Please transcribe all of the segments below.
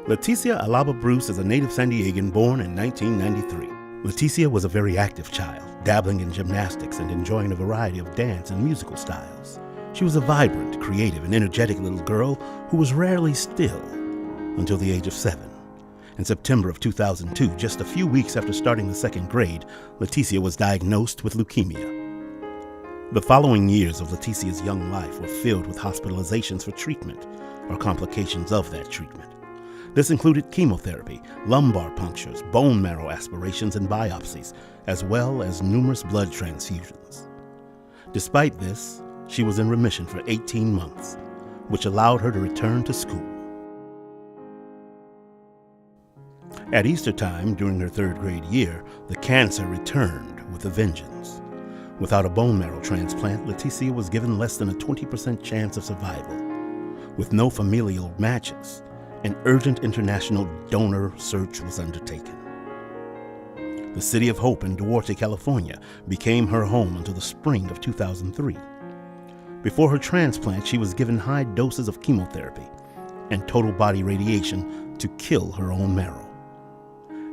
Leticia Alaba Bruce is a native San Diegan born in 1993. Leticia was a very active child, dabbling in gymnastics and enjoying a variety of dance and musical styles. She was a vibrant, creative, and energetic little girl who was rarely still until the age of 7. In September of 2002, just a few weeks after starting the 2nd grade, Leticia was diagnosed with leukemia. The following years of Leticia's young life were filled with hospitalizations for treatment or complications of that treatment. This included chemotherapy, lumbar punctures, bone marrow aspirations, and biopsies, as well as numerous blood transfusions. Despite this, she was in remission for 18 months, which allowed her to return to school. At Easter time, during her 3rd grade year, the cancer returned with a vengeance. Without a bone marrow transplant, Leticia was given less than a 20% chance of survival. With no familial matches, an urgent international donor search was undertaken. The City of Hope in Duarte, California, became her home until the spring of 2003. Before her transplant, she was given high doses of chemotherapy and total body radiation to kill her own marrow.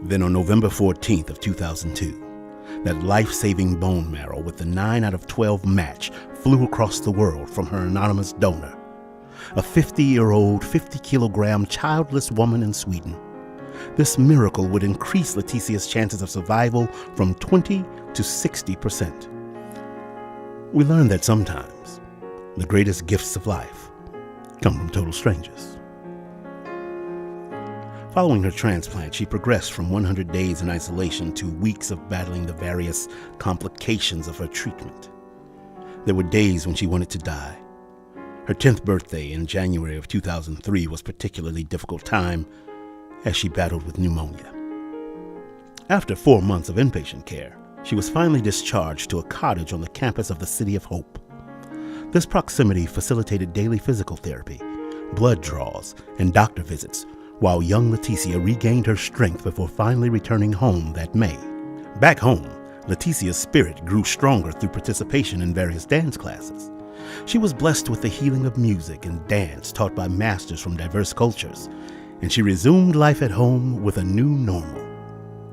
Then on November 14th of 2002, that life-saving bone marrow with the 9 out of 12 match flew across the world from her anonymous donor, a 50-year-old, 50-kilogram childless woman in Sweden. This miracle would increase Leticia's chances of survival from 20 to 60%. We learned that sometimes the greatest gifts of life come from total strangers. Following her transplant, she progressed from 100 days in isolation to weeks of battling the various complications of her treatment. There were days when she wanted to die. Her 10th birthday in January of 2003 was a particularly difficult time as she battled with pneumonia. After 4 months of inpatient care, she was finally discharged to a cottage on the campus of the City of Hope. This proximity facilitated daily physical therapy, blood draws, and doctor visits, while young Leticia regained her strength before finally returning home that May. Back home, Leticia's spirit grew stronger through participation in various dance classes. She was blessed with the healing of music and dance taught by masters from diverse cultures, and she resumed life at home with a new normal.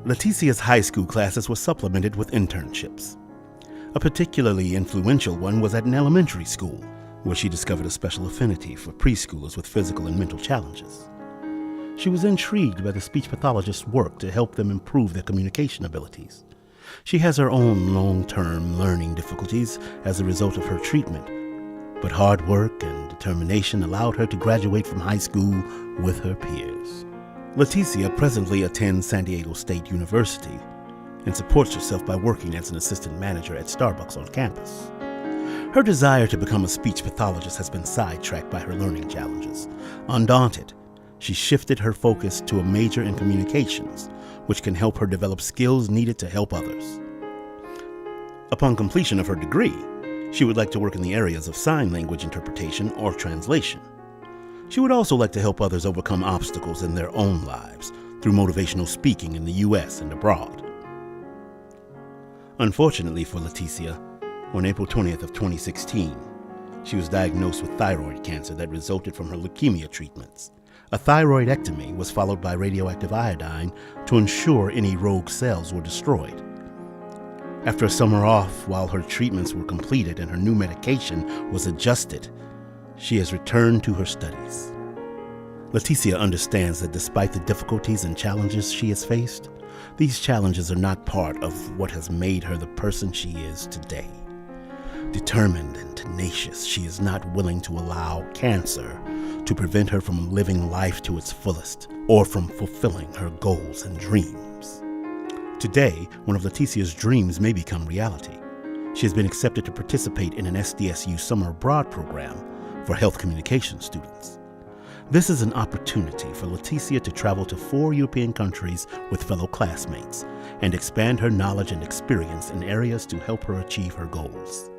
Leticia's high school classes were supplemented with internships. A particularly influential one was at an elementary school, where she discovered a special affinity for preschoolers with physical and mental challenges. She was intrigued by the speech pathologist's work to help them improve their communication abilities. She has her own long-term learning difficulties as a result of her treatment, but hard work and determination allowed her to graduate from high school with her peers. Leticia presently attends San Diego State University and supports herself by working as an assistant manager at Starbucks on campus. Her desire to become a speech pathologist has been sidetracked by her learning challenges. Undaunted, she shifted her focus to a major in communications, which can help her develop skills needed to help others. Upon completion of her degree, she would like to work in the areas of sign language interpretation or translation. She would also like to help others overcome obstacles in their own lives through motivational speaking in the U.S. and abroad. Unfortunately for Leticia, on April 20th of 2016, she was diagnosed with thyroid cancer that resulted from her leukemia treatments. A thyroidectomy was followed by radioactive iodine to ensure any rogue cells were destroyed. After a summer off, while her treatments were completed and her new medication was adjusted, she has returned to her studies. Leticia understands that despite the difficulties and challenges she has faced, these challenges are not part of what has made her the person she is today. Determined and tenacious, she is not willing to allow cancer to prevent her from living life to its fullest or from fulfilling her goals and dreams. Today, one of Leticia's dreams may become reality. She has been accepted to participate in an SDSU summer abroad program for health communication students. This is an opportunity for Leticia to travel to 4 European countries with fellow classmates and expand her knowledge and experience in areas to help her achieve her goals.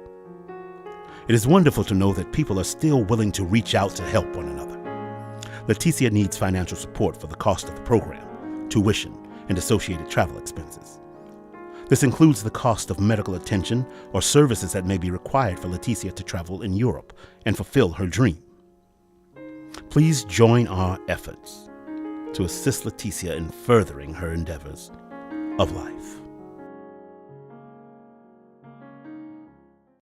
It is wonderful to know that people are still willing to reach out to help one another. Leticia needs financial support for the cost of the program, tuition, and associated travel expenses. This includes the cost of medical attention or services that may be required for Leticia to travel in Europe and fulfill her dream. Please join our efforts. to assist Leticia in furthering her endeavors of life.